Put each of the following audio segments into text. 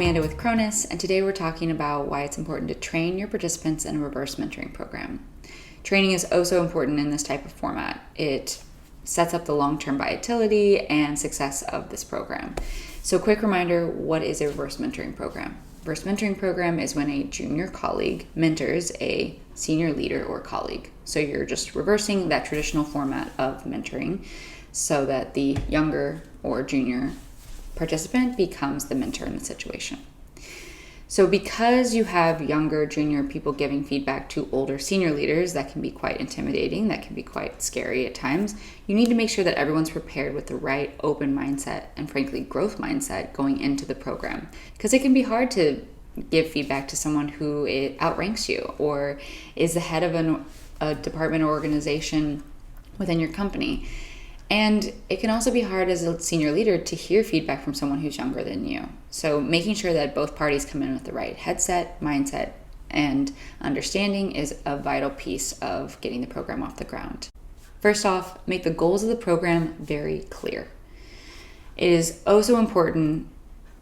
Amanda with Chronus, and today we're talking about why it's important to train your participants in a reverse mentoring program. Training is oh so important in this type of format. It sets up the long-term vitality and success of this program. So quick reminder, what is a reverse mentoring program? Reverse mentoring program is when a junior colleague mentors a senior leader or colleague. So you're just reversing that traditional format of mentoring so that the younger or junior participant becomes the mentor in the situation. So because you have younger, junior people giving feedback to older senior leaders, that can be quite intimidating, that can be quite scary at times. You need to make sure that everyone's prepared with the right open mindset and frankly growth mindset going into the program. Because it can be hard to give feedback to someone who outranks you or is the head of a department or organization within your company. And it can also be hard as a senior leader to hear feedback from someone who's younger than you. So making sure that both parties come in with the right headset, mindset, and understanding is a vital piece of getting the program off the ground. First off, make the goals of the program very clear. It is oh so important,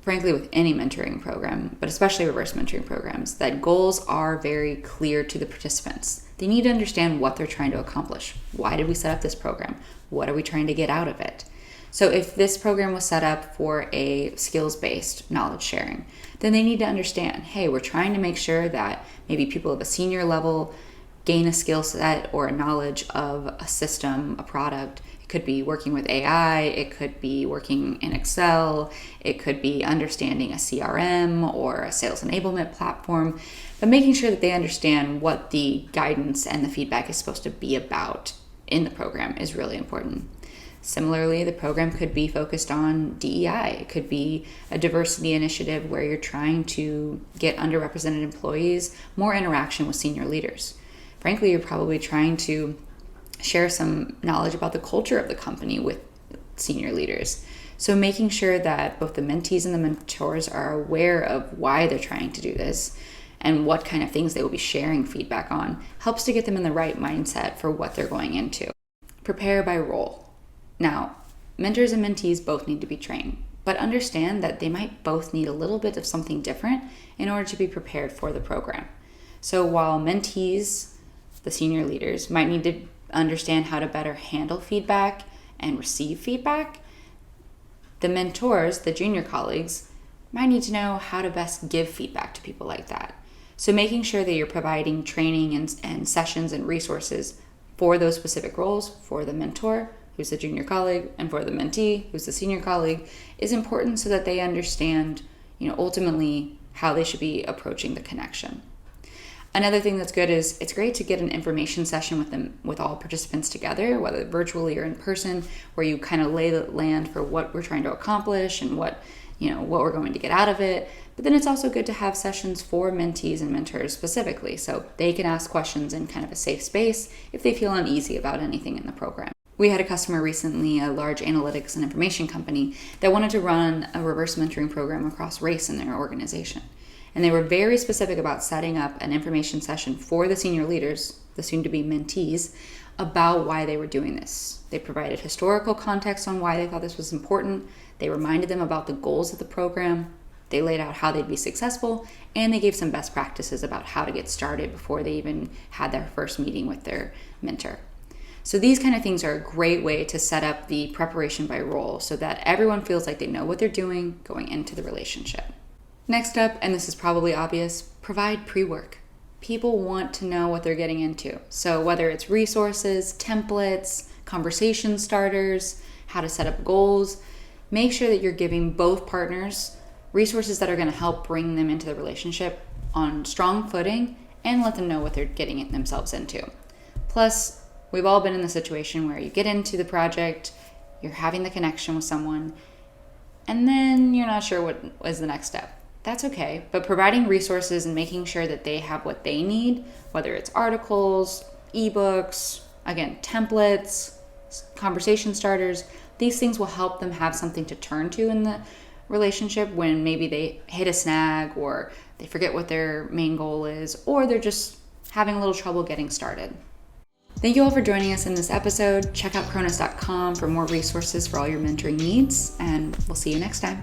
frankly, with any mentoring program, but especially reverse mentoring programs, that goals are very clear to the participants. They need to understand what they're trying to accomplish. Why did we set up this program? What are we trying to get out of it? So if this program was set up for a skills-based knowledge sharing, then they need to understand, hey, we're trying to make sure that maybe people of a senior level gain a skill set or a knowledge of a system, a product. It could be working with AI, it could be working in Excel, it could be understanding a CRM or a sales enablement platform, but making sure that they understand what the guidance and the feedback is supposed to be about in the program is really important. Similarly, the program could be focused on DEI. It could be a diversity initiative where you're trying to get underrepresented employees more interaction with senior leaders. Frankly, you're probably trying to share some knowledge about the culture of the company with senior leaders. So making sure that both the mentees and the mentors are aware of why they're trying to do this and what kind of things they will be sharing feedback on helps to get them in the right mindset for what they're going into. Prepare by role. Now, mentors and mentees both need to be trained, but understand that they might both need a little bit of something different in order to be prepared for the program. So while mentees, the senior leaders, might need to understand how to better handle feedback and receive feedback, the mentors, the junior colleagues, might need to know how to best give feedback to people like that. So making sure that you're providing training and sessions and resources for those specific roles, for the mentor, who's the junior colleague, and for the mentee, who's the senior colleague, is important so that they understand, ultimately how they should be approaching the connection. Another thing that's good is it's great to get an information session with all participants together, whether virtually or in person, where you kind of lay the land for what we're trying to accomplish and what we're going to get out of it. But then it's also good to have sessions for mentees and mentors specifically, so they can ask questions in kind of a safe space if they feel uneasy about anything in the program. We had a customer recently, a large analytics and information company, that wanted to run a reverse mentoring program across race in their organization. And they were very specific about setting up an information session for the senior leaders, the soon-to-be mentees, about why they were doing this. They provided historical context on why they thought this was important. They reminded them about the goals of the program. They laid out how they'd be successful, and they gave some best practices about how to get started before they even had their first meeting with their mentor. So these kind of things are a great way to set up the preparation by role so that everyone feels like they know what they're doing going into the relationship. Next up, and this is probably obvious, provide pre-work. People want to know what they're getting into. So whether it's resources, templates, conversation starters, how to set up goals, make sure that you're giving both partners resources that are going to help bring them into the relationship on strong footing and let them know what they're getting themselves into. Plus, we've all been in the situation where you get into the project, you're having the connection with someone, and then you're not sure what is the next step. That's okay, but providing resources and making sure that they have what they need, whether it's articles, ebooks, again, templates, conversation starters, these things will help them have something to turn to in the relationship when maybe they hit a snag or they forget what their main goal is, or they're just having a little trouble getting started. Thank you all for joining us in this episode. Check out Chronus.com for more resources for all your mentoring needs, and we'll see you next time.